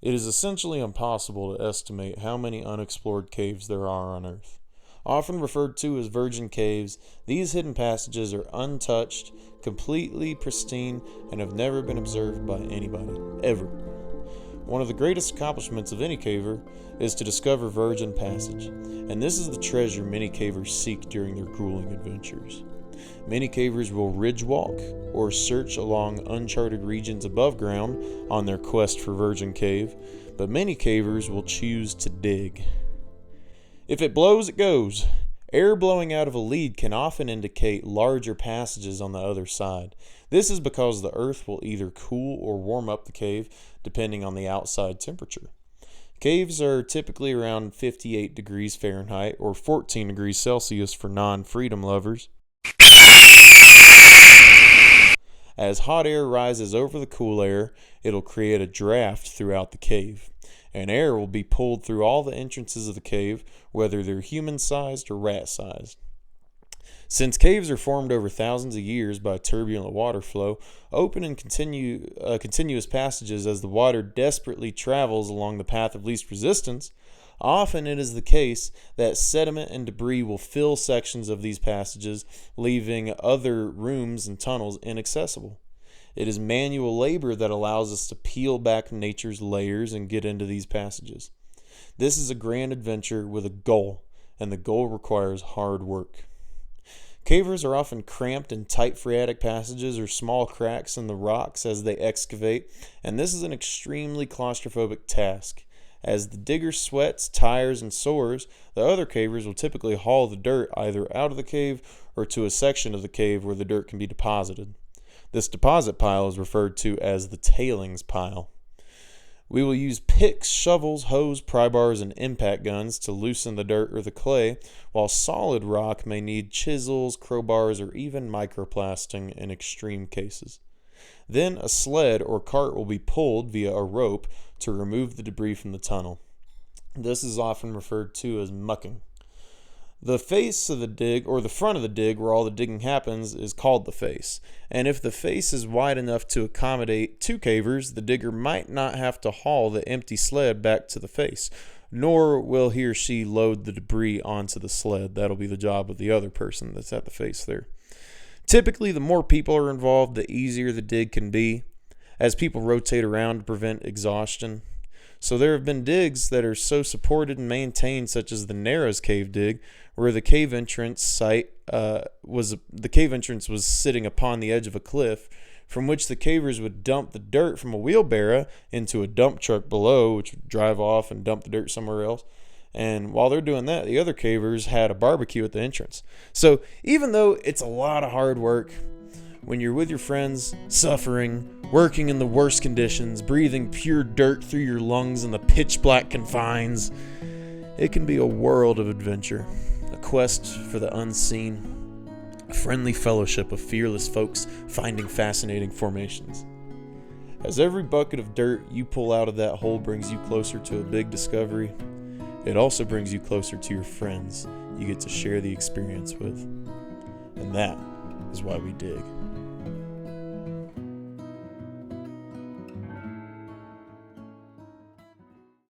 It is essentially impossible to estimate how many unexplored caves there are on Earth. Often referred to as virgin caves, these hidden passages are untouched, completely pristine, and have never been observed by anybody, ever. One of the greatest accomplishments of any caver is to discover virgin passage, and this is the treasure many cavers seek during their grueling adventures. Many cavers will ridge walk or search along uncharted regions above ground on their quest for virgin cave, but many cavers will choose to dig. If it blows, it goes. Air blowing out of a lead can often indicate larger passages on the other side. This is because the earth will either cool or warm up the cave depending on the outside temperature. Caves are typically around 58 degrees Fahrenheit or 14 degrees Celsius for non-freedom lovers. As hot air rises over the cool air, it'll create a draft throughout the cave, and air will be pulled through all the entrances of the cave, whether they're human-sized or rat-sized. Since caves are formed over thousands of years by turbulent water flow, open and continuous passages as the water desperately travels along the path of least resistance, often it is the case that sediment and debris will fill sections of these passages, leaving other rooms and tunnels inaccessible. It is manual labor that allows us to peel back nature's layers and get into these passages. This is a grand adventure with a goal, and the goal requires hard work. Cavers are often cramped in tight phreatic passages or small cracks in the rocks as they excavate, and this is an extremely claustrophobic task. As the digger sweats, tires, and soars, the other cavers will typically haul the dirt either out of the cave or to a section of the cave where the dirt can be deposited. This deposit pile is referred to as the tailings pile. We will use picks, shovels, hoes, pry bars, and impact guns to loosen the dirt or the clay, while solid rock may need chisels, crowbars, or even microplasting in extreme cases. Then a sled or cart will be pulled via a rope to remove the debris from the tunnel. This is often referred to as mucking. The face of the dig, or the front of the dig where all the digging happens, is called the face. And if the face is wide enough to accommodate two cavers, the digger might not have to haul the empty sled back to the face, nor will he or she load the debris onto the sled. That'll be the job of the other person that's at the face there. Typically, the more people are involved, the easier the dig can be, as people rotate around to prevent exhaustion. So there have been digs that are so supported and maintained, such as the Narrows Cave dig, where the cave entrance was sitting upon the edge of a cliff, from which the cavers would dump the dirt from a wheelbarrow into a dump truck below, which would drive off and dump the dirt somewhere else. And while they're doing that, the other cavers had a barbecue at the entrance. So even though it's a lot of hard work, when you're with your friends, suffering, working in the worst conditions, breathing pure dirt through your lungs in the pitch black confines, it can be a world of adventure, a quest for the unseen, a friendly fellowship of fearless folks finding fascinating formations. As every bucket of dirt you pull out of that hole brings you closer to a big discovery, it also brings you closer to your friends you get to share the experience with. And that is why we dig.